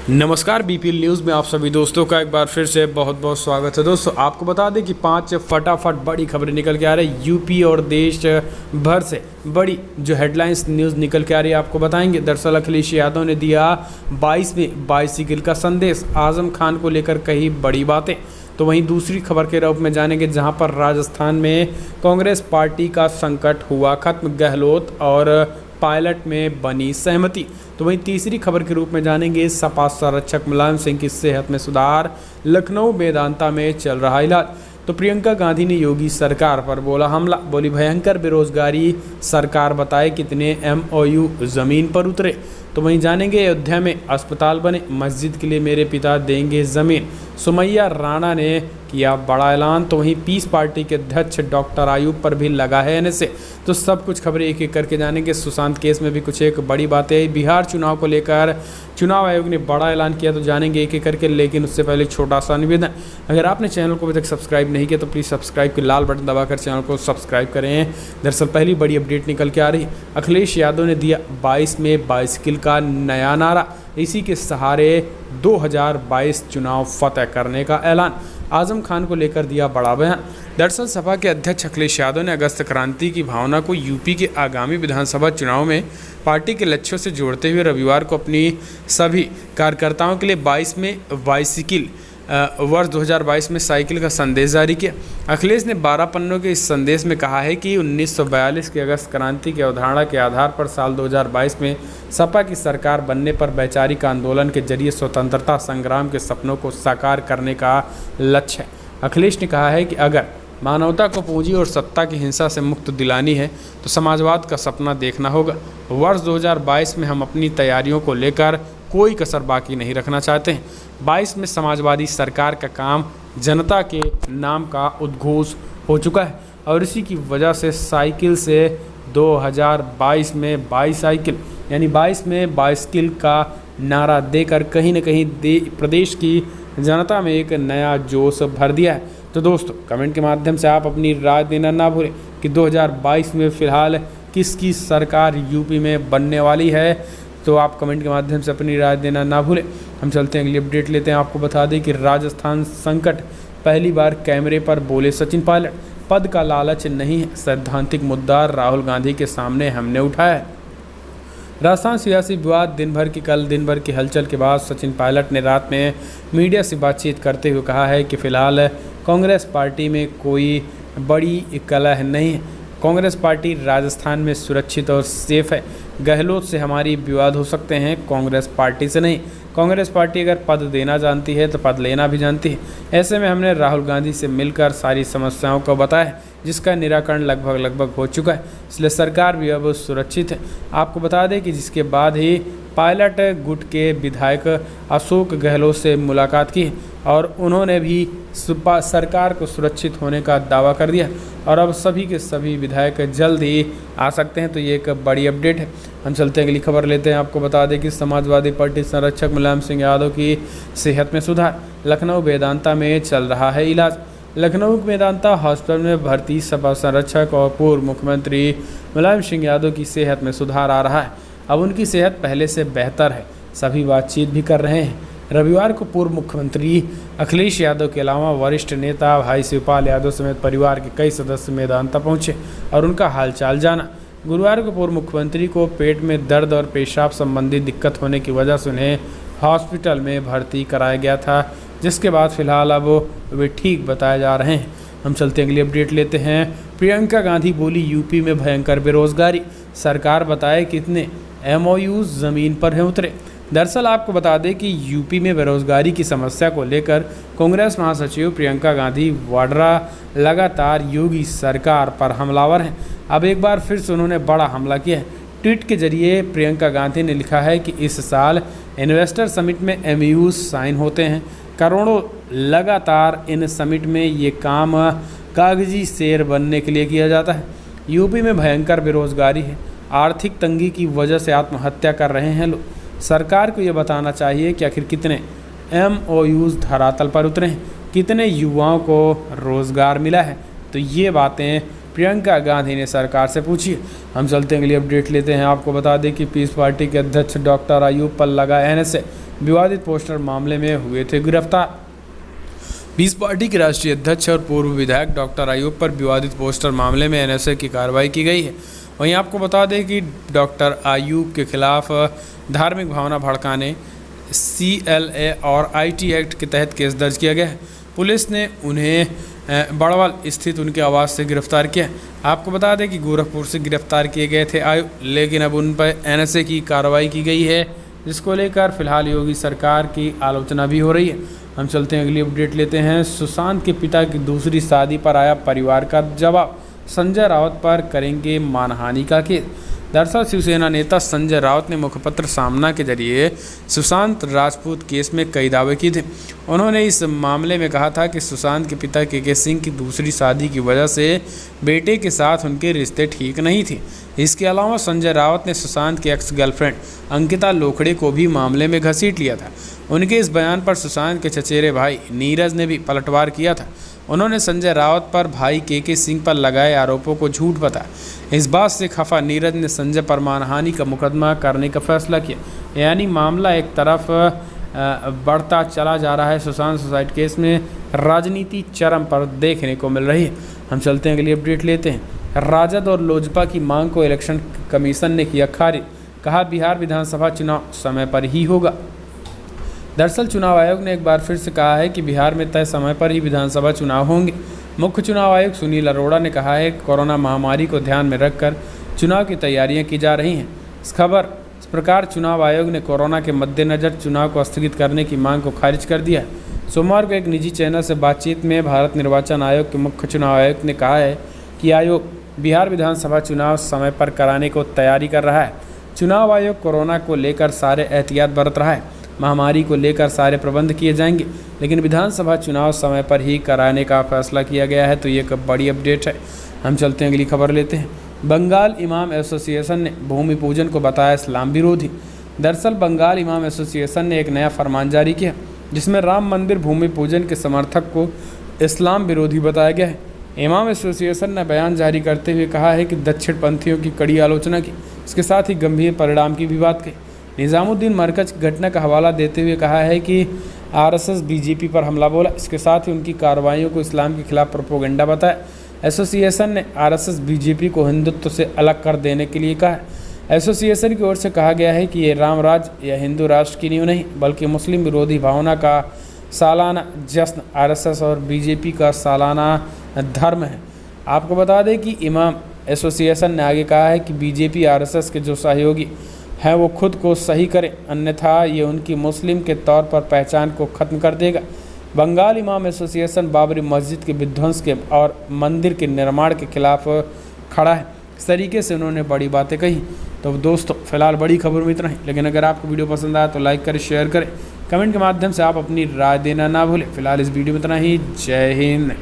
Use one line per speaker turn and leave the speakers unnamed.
नमस्कार BPL news में आप सभी दोस्तों का एक बार फिर से बहुत बहुत स्वागत है। दोस्तों आपको बता दें कि 5 फटाफट बड़ी खबरें निकल के आ रही है यूपी और देश भर से बड़ी जो हेडलाइंस न्यूज़ निकल के आ रही है आपको बताएंगे। दरअसल अखिलेश यादव ने दिया 22 में बाइसिकल का संदेश, आजम खान को लेकर कही बड़ी बातें। तो वहीं दूसरी खबर के रूप में जानेंगे जहां पर राजस्थान में कांग्रेस पार्टी का संकट हुआ खत्म, गहलोत और पायलट में बनी सहमति। तो वहीं तीसरी खबर के रूप में जानेंगे सपा संरक्षक मुलायम सिंह की सेहत में सुधार, लखनऊ मेदांता में चल रहा इलाज। तो प्रियंका गांधी ने योगी सरकार पर बोला हमला, बोली भयंकर बेरोजगारी, सरकार बताए कितने एमओयू जमीन पर उतरे। तो वहीं जानेंगे अयोध्या में अस्पताल बने, मस्जिद के लिए मेरे पिता देंगे ज़मीन, सुमैया राणा ने किया बड़ा ऐलान। तो वहीं पीस पार्टी के अध्यक्ष डॉक्टर आयूब पर भी लगा है एनएसए। तो सब कुछ खबरें एक एक करके जानेंगे। सुशांत केस में भी कुछ एक बड़ी बातें आई, बिहार चुनाव को लेकर चुनाव आयोग ने बड़ा ऐलान किया, तो जानेंगे एक एक करके। लेकिन उससे पहले छोटा सा निवेदन, अगर आपने चैनल को अभी तक सब्सक्राइब नहीं किया तो प्लीज़ सब्सक्राइब के लाल बटन दबाकर चैनल को सब्सक्राइब करें। दरअसल पहली बड़ी अपडेट निकल के आ रही, अखिलेश यादव ने दिया 22 में बाइसिकल का नया नारा, इसी के सहारे 2022 चुनाव फतेह करने का ऐलान, आजम खान को लेकर दिया बड़ा बयान। दरअसल सपा के अध्यक्ष अखिलेश यादव ने अगस्त क्रांति की भावना को यूपी के आगामी विधानसभा चुनाव में पार्टी के लक्ष्यों से जोड़ते हुए रविवार को अपनी सभी कार्यकर्ताओं के लिए 22 में बाइसिकल वर्ष 2022 में साइकिल का संदेश जारी किया। अखिलेश ने 12 पन्नों के इस संदेश में कहा है कि 1942 की अगस्त क्रांति की अवधारणा के आधार पर साल 2022 में सपा की सरकार बनने पर वैचारिक आंदोलन के जरिए स्वतंत्रता संग्राम के सपनों को साकार करने का लक्ष्य है। अखिलेश ने कहा है कि अगर मानवता को पूंजी और सत्ता की हिंसा से मुक्त दिलानी है तो समाजवाद का सपना देखना होगा। वर्ष 2022 में हम अपनी तैयारियों को लेकर कोई कसर बाकी नहीं रखना चाहते हैं। 22 में समाजवादी सरकार का काम जनता के नाम का उद्घोष हो चुका है और इसी की वजह से साइकिल से 2022 में बाईसाइकिल यानी 22 में बाइसिकल का नारा देकर कहीं न कहीं प्रदेश की जनता में एक नया जोश भर दिया है। तो दोस्तों कमेंट के माध्यम से आप अपनी राय देना ना भूलें कि 2022 में फ़िलहाल किसकी सरकार यूपी में बनने वाली है। तो आप कमेंट के माध्यम से अपनी राय देना ना भूलें। हम चलते हैं अगली अपडेट लेते हैं। आपको बता दें कि राजस्थान संकट, पहली बार कैमरे पर बोले सचिन पायलट, पद का लालच नहीं है, सैद्धांतिक मुद्दा राहुल गांधी के सामने हमने उठाया है। राजस्थान सियासी विवाद दिन भर की हलचल के बाद सचिन पायलट ने रात में मीडिया से बातचीत करते हुए कहा है कि फिलहाल कांग्रेस पार्टी में कोई बड़ी कलह नहीं है। कांग्रेस पार्टी राजस्थान में सुरक्षित और सेफ है। गहलोत से हमारी विवाद हो सकते हैं, कांग्रेस पार्टी से नहीं। कांग्रेस पार्टी अगर पद देना जानती है तो पद लेना भी जानती है। ऐसे में हमने राहुल गांधी से मिलकर सारी समस्याओं को बताया, जिसका निराकरण लगभग हो चुका है, इसलिए सरकार भी अब सुरक्षित है। आपको बता दें कि जिसके बाद ही पायलट गुट के विधायक अशोक गहलोत से मुलाकात की और उन्होंने भी सरकार को सुरक्षित होने का दावा कर दिया और अब सभी के सभी विधायक जल्द ही आ सकते हैं। तो ये एक बड़ी अपडेट है। हम चलते हैं अगली खबर लेते हैं। आपको बता दें कि समाजवादी पार्टी संरक्षक मुलायम सिंह यादव की सेहत में सुधार, लखनऊ मेदांता में चल रहा है इलाज। लखनऊ मेदांता हॉस्पिटल में भर्ती सपा संरक्षक और पूर्व मुख्यमंत्री मुलायम सिंह यादव की सेहत में सुधार आ रहा है। अब उनकी सेहत पहले से बेहतर है, सभी बातचीत भी कर रहे हैं। रविवार को पूर्व मुख्यमंत्री अखिलेश यादव के अलावा वरिष्ठ नेता भाई शिवपाल यादव समेत परिवार के कई सदस्य मेदांता पहुंचे और उनका हालचाल जाना। गुरुवार को पूर्व मुख्यमंत्री को पेट में दर्द और पेशाब संबंधी दिक्कत होने की वजह से उन्हें हॉस्पिटल में भर्ती कराया गया था, जिसके बाद फिलहाल अब वे ठीक बताए जा रहे हैं। हम चलते अगली अपडेट लेते हैं। प्रियंका गांधी बोली यूपी में भयंकर बेरोजगारी, सरकार बताए कितने एमओयूज ज़मीन पर हैं उतरे। दरअसल आपको बता दें कि यूपी में बेरोजगारी की समस्या को लेकर कांग्रेस महासचिव प्रियंका गांधी वाड्रा लगातार योगी सरकार पर हमलावर हैं। अब एक बार फिर से उन्होंने बड़ा हमला किया है। ट्वीट के जरिए प्रियंका गांधी ने लिखा है कि इस साल इन्वेस्टर समिट में एमओयूज साइन होते हैं, करोड़ों लगातार इन समिट में ये काम कागजी शेर बनने के लिए किया जाता है। यूपी में भयंकर बेरोजगारी है, आर्थिक तंगी की वजह से आत्महत्या कर रहे हैं लोग। सरकार को ये बताना चाहिए कि आखिर कितने एमओयूज धरातल पर उतरे हैं, कितने युवाओं को रोज़गार मिला है। तो ये बातें प्रियंका गांधी ने सरकार से पूछी। हम चलते हैं अगली अपडेट लेते हैं। आपको बता दें कि पीस पार्टी के अध्यक्ष डॉक्टर आयूब पर लगा एनएसए। विवादित पोस्टर मामले में हुए थे गिरफ्तार। 20 पार्टी के राष्ट्रीय अध्यक्ष और पूर्व विधायक डॉक्टर अयूब पर विवादित पोस्टर मामले में एनएसए की कार्रवाई की गई है। वहीं आपको बता दें कि डॉक्टर अयूब के खिलाफ धार्मिक भावना भड़काने, CLA और IT एक्ट के तहत केस दर्ज किया गया है। पुलिस ने उन्हें बड़वाल स्थित उनके आवास से गिरफ्तार किया। आपको बता दें कि गोरखपुर से गिरफ्तार किए गए थे अयूब, लेकिन अब उन पर एनएसए की कार्रवाई की गई है, जिसको लेकर फिलहाल योगी सरकार की आलोचना भी हो रही है। हम चलते हैं अगली अपडेट लेते हैं। सुशांत के पिता की दूसरी शादी पर आया परिवार का जवाब, संजय राउत पर करेंगे मानहानि का केस। दरअसल शिवसेना नेता संजय राउत ने मुखपत्र सामना के जरिए सुशांत राजपूत केस में कई दावे किए थे। उन्होंने इस मामले में कहा था कि सुशांत के पिता के सिंह की दूसरी शादी की वजह से बेटे के साथ उनके रिश्ते ठीक नहीं थे। इसके अलावा संजय राउत ने सुशांत की एक्स गर्लफ्रेंड अंकिता लोखड़े को भी मामले में घसीट लिया था। उनके इस बयान पर सुशांत के चचेरे भाई नीरज ने भी पलटवार किया था। उन्होंने संजय राउत पर भाई के सिंह पर लगाए आरोपों को झूठ बताया। इस बात से खफा नीरज ने संजय पर मानहानि का मुकदमा करने का फैसला किया। यानी मामला एक तरफ बढ़ता चला जा रहा है। सुशांत सुसाइड केस में राजनीति चरम पर देखने को मिल रही है। हम चलते हैं अगली अपडेट लेते हैं। राजद और लोजपा की मांग को इलेक्शन कमीशन ने किया खारिज, कहा बिहार विधानसभा चुनाव समय पर ही होगा। दरअसल चुनाव आयोग ने एक बार फिर से कहा है कि बिहार में तय समय पर ही विधानसभा चुनाव होंगे। मुख्य चुनाव आयुक्त सुनील अरोड़ा ने कहा है कि कोरोना महामारी को ध्यान में रखकर चुनाव की तैयारियां की जा रही हैं। इस प्रकार चुनाव आयोग ने कोरोना के मद्देनज़र चुनाव को स्थगित करने की मांग को खारिज कर दिया है। सोमवार को एक निजी चैनल से बातचीत में भारत निर्वाचन आयोग के मुख्य चुनाव आयुक्त ने कहा है कि आयोग बिहार विधानसभा चुनाव समय पर कराने को तैयारी कर रहा है। चुनाव आयोग कोरोना को लेकर सारे एहतियात बरत रहा है। महामारी को लेकर सारे प्रबंध किए जाएंगे, लेकिन विधानसभा चुनाव समय पर ही कराने का फैसला किया गया है। तो ये एक बड़ी अपडेट है। हम चलते हैं अगली खबर लेते हैं। बंगाल इमाम एसोसिएशन ने भूमि पूजन को बताया इस्लाम विरोधी। दरअसल बंगाल इमाम एसोसिएशन ने एक नया फरमान जारी किया, जिसमें राम मंदिर भूमि पूजन के समर्थक को इस्लाम विरोधी बताया गया है। इमाम एसोसिएशन ने बयान जारी करते हुए कहा है कि दक्षिणपंथियों की कड़ी आलोचना की, इसके साथ ही गंभीर परिणाम की भी बात कही। निज़ामुद्दीन मरकज घटना का हवाला देते हुए कहा है कि RSS बीजेपी पर हमला बोला, इसके साथ ही उनकी कार्रवाइयों को इस्लाम के खिलाफ प्रोपोगंडा बताया। एसोसिएशन ने RSS बीजेपी को हिंदुत्व से अलग कर देने के लिए कहा है। एसोसिएशन की ओर से कहा गया है कि ये राम राज्य या हिंदू राष्ट्र की नींव नहीं, बल्कि मुस्लिम विरोधी भावना का सालाना जश्न RSS और बीजेपी का सालाना धर्म है। आपको बता दें कि इमाम एसोसिएशन ने आगे कहा है कि बीजेपी RSS के जो सहयोगी हैं वो खुद को सही करें, अन्यथा ये उनकी मुस्लिम के तौर पर पहचान को ख़त्म कर देगा। बंगाल इमाम एसोसिएशन बाबरी मस्जिद के विध्वंस के और मंदिर के निर्माण के खिलाफ खड़ा है। इस तरीके से उन्होंने बड़ी बातें कही। तो दोस्तों फिलहाल बड़ी खबर में इतना ही, लेकिन अगर आपको वीडियो पसंद आया तो लाइक करें, शेयर करें, कमेंट के माध्यम से आप अपनी राय देना ना भूलें। फिलहाल इस वीडियो में इतना ही। जय हिंद।